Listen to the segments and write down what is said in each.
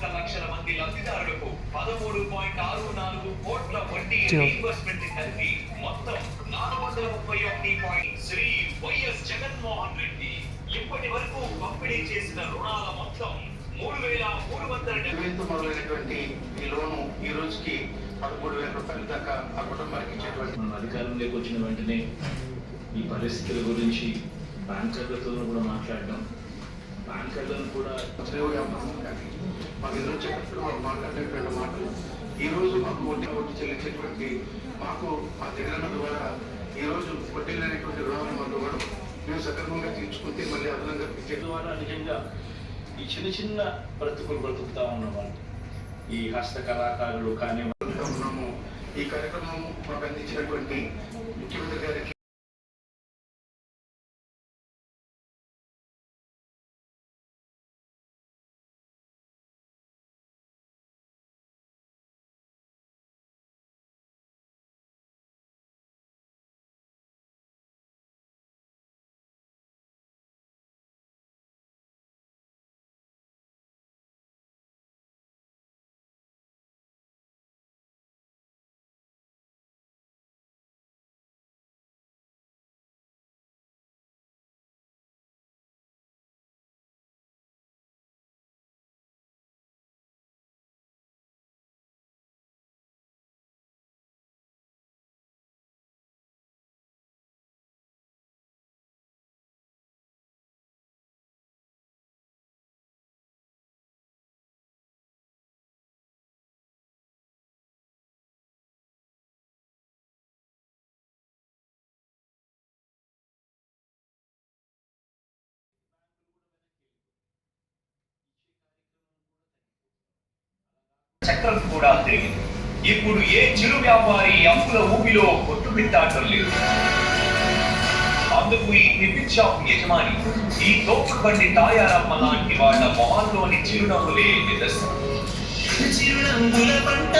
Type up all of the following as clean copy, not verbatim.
1 లక్షల మంది లబ్ధిదారులకు 13.64 కోట్ల వడ్డీ రీఇంబర్స్మెంట్ కలిపి మొత్తం 431. శ్రీ వైఎస్ జగన్మోహన్ రెడ్డి ఇప్పటి వరకు పంపిణీ చేసిన రుణాల మొత్తం 3,370 మొదలైనటువంటి ఈ లోను ఈ రోజుకి 13,000 రూపాయల దాకా ఆ కుటుంబానికి ఇచ్చేటువంటి. అధికారంలోకి వచ్చిన వెంటనే ఈ పరిస్థితుల గురించి బ్యాంకర్లతో కూడా మాట్లాడడం, బ్యాంకర్లను కూడా మాకు ఎదురు వచ్చేటప్పుడు మాకు మాట్లాడేటువంటి మాటలు ఈ రోజు మాకు వడ్డీ చెల్లించేటువంటి మాకు మా జగనన్న ద్వారా ఈ రోజు వడ్డీ లేనటువంటి రుణాలు మాకు కూడా మేము సక్రమంగా తీర్చుకుంటే మళ్ళీ అదనంగా ద్వారా నిజంగా ఈ చిన్న చిన్న బ్రతుకులు బ్రతుకుతా ఉన్నవాళ్ళు, ఈ హస్త కళాకారులు కానీ ఉన్నాము. ఈ కార్యక్రమం మాకు అందించినటువంటి ముఖ్యమంత్రి గారికి చక్రం కూడా తిరిగింది. ఇప్పుడు ఏ చిరు వ్యాపారి అప్పుల ఊపిలో కొట్టుమిట్టాడటం లేదు. అందుకు ఈ టిఫిన్ షాప్ యజమాని, ఈ తోపుడు బండి తాయారమ్మ లాంటి వాళ్ళ మొహాల్లోని చిరునవ్వులే నిదర్శనం. చిరునవ్వుల పంట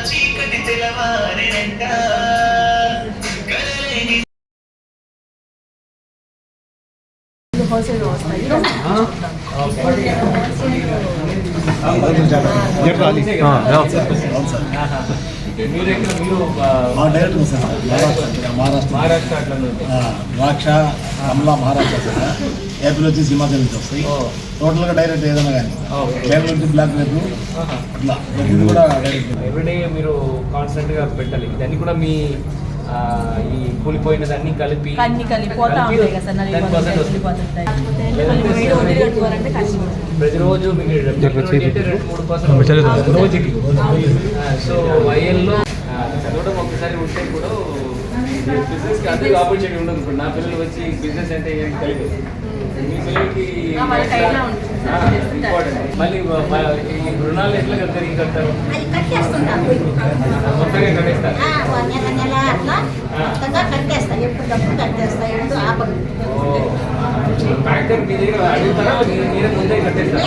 చీకటి తెలవారినంట హోల్సేల్ వస్తాయి. ద్రాక్ష కమలా మహారాష్ట్ర ఏపీలో వచ్చి హిమాచల్ నుంచి వస్తాయి. టోటల్గా డైరెక్ట్ ఏదైనా కానీ కేరళ నుంచి బ్లాక్ రేపు అట్లా ఇది కూడా డైరెక్ట్ ఎవ్రీడే మీరు కాన్స్టెంట్గా పెట్టాలి. ఇదన్నీ కూడా మీ ఈ కూలిపోయినదన్నీ కలిపి ప్రతిరోజు మీకు 2-3% రోజుకి. సో వైఎల్లో చదవడం ఒకసారి ఉంటే కూడా బిజినెస్కి అదే ఆపర్చునిటీ ఉండదు. ఇప్పుడు నా పిల్లలు వచ్చి బిజినెస్ అంటే ఏం తెలియదు, మీ పిల్లలకి ఇంపార్టెంట్. మళ్ళీ ఈ రుణాలు ఎట్లా తిరిగి కడతారు? మొత్తంగా కట్టేస్తారు. బ్యాంకర్ మీ దగ్గర అడుగుతారా, మీరే ముందే కట్టేస్తారు?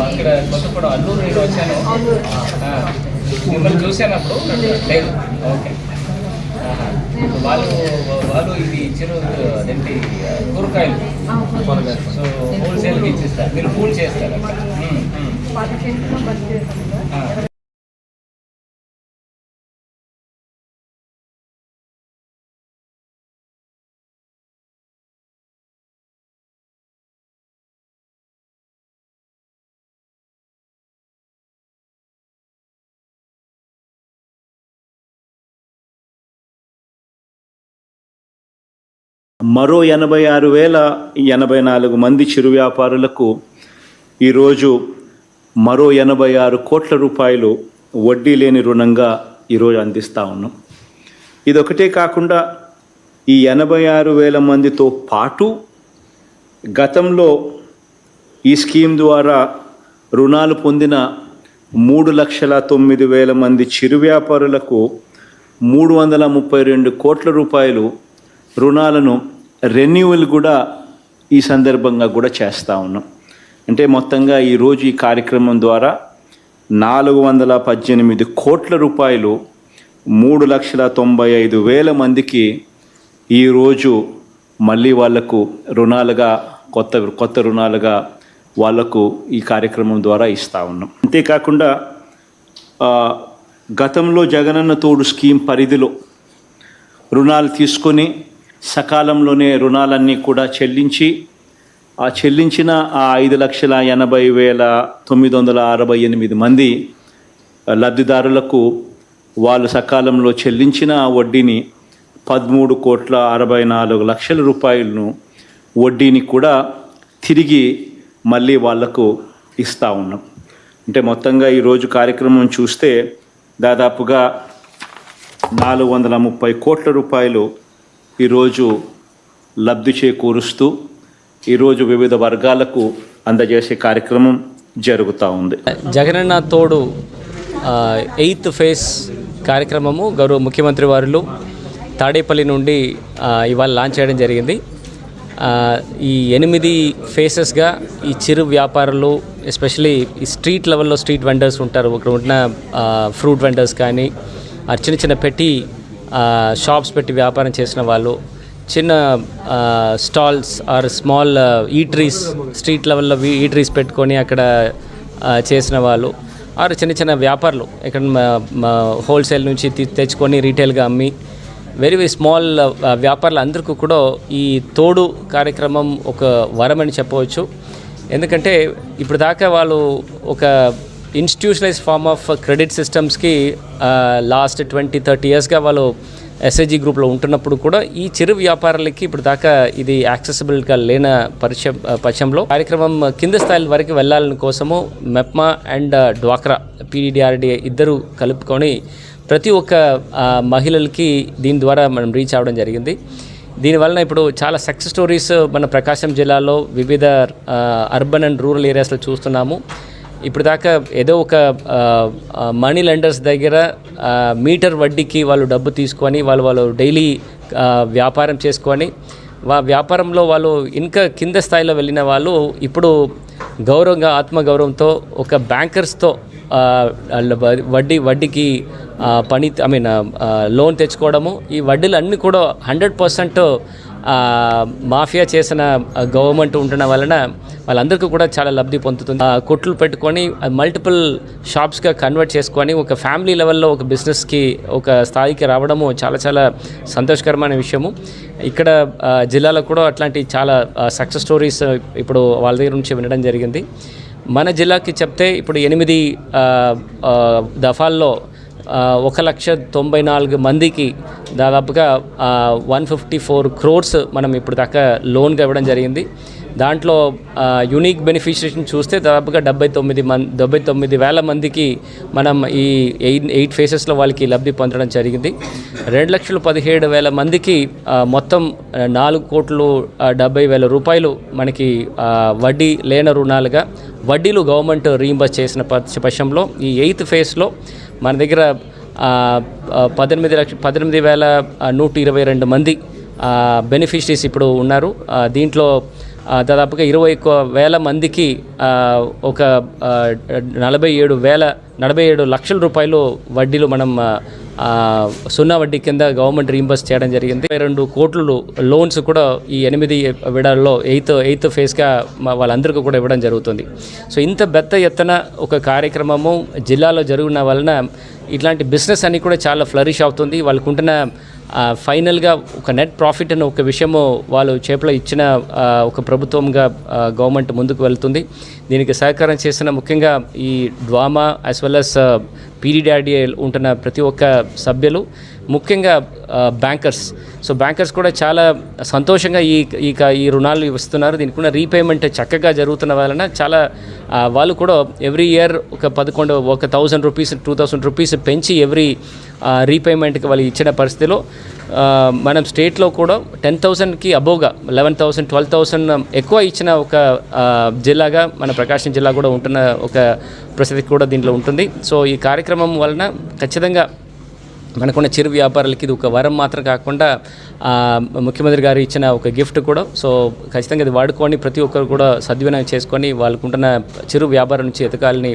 అక్కడ కొత్తగూడ అల్లూరు నేను వచ్చాను, మిమ్మల్ని చూశాను అప్పుడు లేదు. ఓకే, వాళ్ళు ఇది చిరు అదేంటి కూరగాయలు, సో హోల్సేల్కి ఇచ్చిస్తారు, మీరు పూల్ చేస్తారు అక్కడ. మరో 86,084 మంది చిరు వ్యాపారులకు ఈరోజు మరో 86 కోట్ల రూపాయలు వడ్డీ లేని రుణంగా ఈరోజు అందిస్తూ ఉన్నాం. ఇదొకటే కాకుండా ఈ 86,000 మందితో పాటు గతంలో ఈ స్కీమ్ ద్వారా రుణాలు పొందిన 3,09,000 మంది చిరు వ్యాపారులకు 332 కోట్ల రూపాయలు రుణాలను రెన్యూవల్ కూడా ఈ సందర్భంగా కూడా చేస్తూ ఉన్నాం. అంటే మొత్తంగా ఈరోజు ఈ కార్యక్రమం ద్వారా 418 కోట్ల రూపాయలు 3,95,000 మందికి ఈరోజు మళ్ళీ వాళ్లకు రుణాలుగా కొత్త రుణాలుగా వాళ్లకు ఈ కార్యక్రమం ద్వారా ఇస్తూ ఉన్నాం. అంతేకాకుండా గతంలో జగనన్న తోడు స్కీమ్ పరిధిలో రుణాలు తీసుకొని సకాలంలోనే రుణాలన్నీ కూడా చెల్లించి ఆ చెల్లించిన 5,80,968 మంది లబ్ధిదారులకు వాళ్ళు సకాలంలో చెల్లించిన వడ్డీని 13,64,00,000 రూపాయలను వడ్డీని కూడా తిరిగి మళ్ళీ వాళ్లకు ఇస్తూ ఉన్నాం. అంటే మొత్తంగా ఈరోజు కార్యక్రమం చూస్తే దాదాపుగా 430 కోట్ల రూపాయలు ఈరోజు లబ్ధి చేకూరుస్తూ ఈరోజు వివిధ వర్గాలకు అందజేసే కార్యక్రమం జరుగుతూ ఉంది. జగనన్న తోడు 8th ఫేజ్ కార్యక్రమము గౌరవ ముఖ్యమంత్రి వారు తాడేపల్లి నుండి ఇవాళ లాంచ్ చేయడం జరిగింది. ఈ 8 ఫేసెస్గా ఈ చిరు వ్యాపారులు, ఎస్పెషలీ ఈ స్ట్రీట్ లెవెల్లో స్ట్రీట్ వెండర్స్ ఉంటారు, ఇక్కడ ఉన్న ఫ్రూట్ వెండర్స్ కానీ చిన్న చిన్న పెట్టి షాప్స్ పెట్టి వ్యాపారం చేసిన వాళ్ళు, చిన్న stalls or small eateries street లెవెల్లో ఈటరీస్ పెట్టుకొని అక్కడ చేసిన వాళ్ళు, ఆర్ చిన్న చిన్న వ్యాపారులు ఇక్కడ హోల్సేల్ నుంచి తెచ్చుకొని రీటైల్గా అమ్మి వెరీ స్మాల్ వ్యాపారులు అందరికీ కూడా ఈ తోడు కార్యక్రమం ఒక వరమని చెప్పవచ్చు. ఎందుకంటే ఇప్పుడు దాకా వాళ్ళు ఒక ఇన్స్టిట్యూషనలైజ్ ఫార్మ్ ఆఫ్ క్రెడిట్ సిస్టమ్స్కి లాస్ట్ 20-30 ఇయర్స్గా వాళ్ళు ఎస్ఐజీ గ్రూప్లో ఉంటున్నప్పుడు కూడా ఈ చిరు వ్యాపారాలకి ఇప్పుడు దాకా ఇది యాక్సెసిబుల్గా లేన పక్షంలో కార్యక్రమం కింద స్థాయి వరకు వెళ్ళాలని కోసము మెప్మా అండ్ డ్వాక్రా PDDRDA ఇద్దరు కలుపుకొని ప్రతి ఒక్క మహిళలకి దీని ద్వారా మనం రీచ్ అవ్వడం జరిగింది. దీనివలన ఇప్పుడు చాలా సక్సెస్ స్టోరీస్ మన ప్రకాశం జిల్లాలో వివిధ అర్బన్ అండ్ రూరల్ ఏరియాస్లో చూస్తున్నాము. ఇప్పుడు దాకా ఏదో ఒక మనీ లెండర్స్ దగ్గర మీటర్ వడ్డీకి వాళ్ళు డబ్బు తీసుకొని వాళ్ళు డైలీ వ్యాపారం చేసుకొని వ్యాపారంలో వాళ్ళు ఇంకా కింద స్థాయిలో వెళ్ళిన వాళ్ళు ఇప్పుడు గౌరవంగా ఆత్మగౌరవంతో ఒక బ్యాంకర్స్తో వడ్డీకి లోన్ తెచ్చుకోవడము, ఈ వడ్డీలు అన్నీ కూడా 100% మాఫియా చేసిన గవర్నమెంట్ ఉండడం వలన వాళ్ళందరికీ కూడా చాలా లబ్ధి పొందుతుంది. కొట్లు పెట్టుకొని మల్టిపుల్ షాప్స్గా కన్వర్ట్ చేసుకొని ఒక ఫ్యామిలీ లెవెల్లో ఒక బిజినెస్కి ఒక స్థాయికి రావడము చాలా చాలా సంతోషకరమైన విషయము. ఇక్కడ జిల్లాలో కూడా అట్లాంటి చాలా సక్సెస్ స్టోరీస్ ఇప్పుడు వాళ్ళ దగ్గర నుంచి వినడం జరిగింది. మన జిల్లాకి చెప్తే ఇప్పుడు 8 దఫాల్లో 1,94,000 మందికి దాదాపుగా 154 crores మనం ఇప్పుడు దాకా లోన్గా ఇవ్వడం జరిగింది. దాంట్లో యూనిక్ బెనిఫిషరీస్ని చూస్తే దాదాపుగా 79,000 మందికి మనం ఈ 8 ఫేసెస్లో వాళ్ళకి లబ్ధి పొందడం జరిగింది. 2,17,000 మందికి మొత్తం 4,70,000 రూపాయలు మనకి వడ్డీ లేని రుణాలుగా వడ్డీలు గవర్నమెంట్ రీయింబర్స్ చేసిన పక్షంలో ఈ 8th ఫేజ్లో మన దగ్గర 18,122 మంది బెనిఫిషరీస్ ఇప్పుడు ఉన్నారు. దీంట్లో దాదాపుగా 21,000 మందికి ఒక 47 లక్షల రూపాయలు వడ్డీలు మనం సున్నా వడ్డీ కింద గవర్నమెంట్ రీయింబర్స్ చేయడం జరిగింది. 22 కోట్లు లోన్స్ కూడా ఈ 8 విడల్లో 8th ఫేజ్గా వాళ్ళందరికీ కూడా ఇవ్వడం జరుగుతుంది. సో ఇంత పెద్ద ఎత్తున ఒక కార్యక్రమము జిల్లాలో జరుగున వలన ఇట్లాంటి బిజినెస్ అన్నీ కూడా చాలా ఫ్లరిష్ అవుతుంది. వాళ్ళకు ఉంటున్న ఫైనల్గా ఒక నెట్ ప్రాఫిట్ అనే ఒక విషయము వాళ్ళు చేపలో ఇచ్చిన ఒక ప్రభుత్వంగా గవర్నమెంట్ ముందుకు వెళ్తుంది. దీనికి సహకారం చేసిన ముఖ్యంగా ఈ DWMA as well as PDDRDA ఉంటున్న ప్రతి ఒక్క సభ్యులు, ముఖ్యంగా బ్యాంకర్స్. సో బ్యాంకర్స్ కూడా చాలా సంతోషంగా ఈ రుణాలు ఇస్తున్నారు. దీనికి కూడా రీపేమెంట్ చక్కగా జరుగుతున్న వలన చాలా వాళ్ళు కూడా ఎవ్రీ ఇయర్ ఒక 1,000 రూపీస్ 2,000 రూపీస్ పెంచి ఎవ్రీ రీపేమెంట్కి వాళ్ళు ఇచ్చిన పరిస్థితిలో మనం స్టేట్లో కూడా 10,000కి అబోవ్గా 11,000 12,000 ఎక్కువ ఇచ్చిన ఒక జిల్లాగా మన ప్రకాశం జిల్లా కూడా ఉంటున్న ఒక పరిస్థితి కూడా దీంట్లో ఉంటుంది. సో ఈ కార్యక్రమం వలన ఖచ్చితంగా మనకున్న చిరు వ్యాపారులకి ఇది ఒక వరం మాత్రం కాకుండా ముఖ్యమంత్రి గారు ఇచ్చిన ఒక గిఫ్ట్ కూడా. సో ఖచ్చితంగా ఇది వాడుకొని ప్రతి ఒక్కరు కూడా సద్వినియోగం చేసుకొని వాళ్ళకుంటున్న చిరు వ్యాపారం నుంచి ఎదగాలని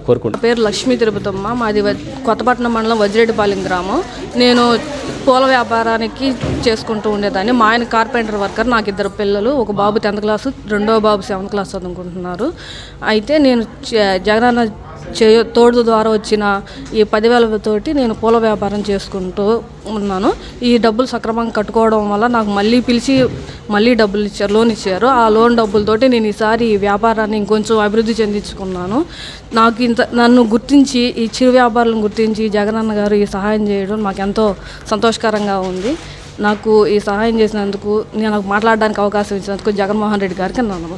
కోరుకుంటున్నాను. పేరు లక్ష్మీ తిరుపతమ్మ, మాది కొత్తపట్నం మండలం వజ్రేడిపాలెం గ్రామం. నేను పూల వ్యాపారానికి చేసుకుంటూ ఉండేదాన్ని. మా ఆయన కార్పెంటర్ వర్కర్, నాకు 2 పిల్లలు, ఒక బాబు 10th క్లాసు, రెండో బాబు 7th క్లాస్ చదువుకుంటున్నారు. అయితే నేను జగనన్న తోడు ద్వారా వచ్చిన ఈ 10,000 తోటి నేను పూల వ్యాపారం చేసుకుంటూ ఉన్నాను. ఈ డబ్బులు సక్రమంగా కట్టుకోవడం వల్ల నాకు మళ్ళీ పిలిచి మళ్ళీ డబ్బులు ఇచ్చారు, లోన్ ఇచ్చారు. ఆ లోన్ డబ్బులతోటి నేను ఈసారి ఈ వ్యాపారాన్ని ఇంకొంచెం అభివృద్ధి చెందించుకున్నాను. నాకు నన్ను గుర్తించి, ఈ చిరు వ్యాపారులను గుర్తించి జగనన్న గారు ఈ సహాయం చేయడం నాకు ఎంతో సంతోషకరంగా ఉంది. నాకు ఈ సహాయం చేసినందుకు, నాకు మాట్లాడడానికి అవకాశం ఇచ్చినందుకు జగన్మోహన్ రెడ్డి గారికి నా నమస్కారం.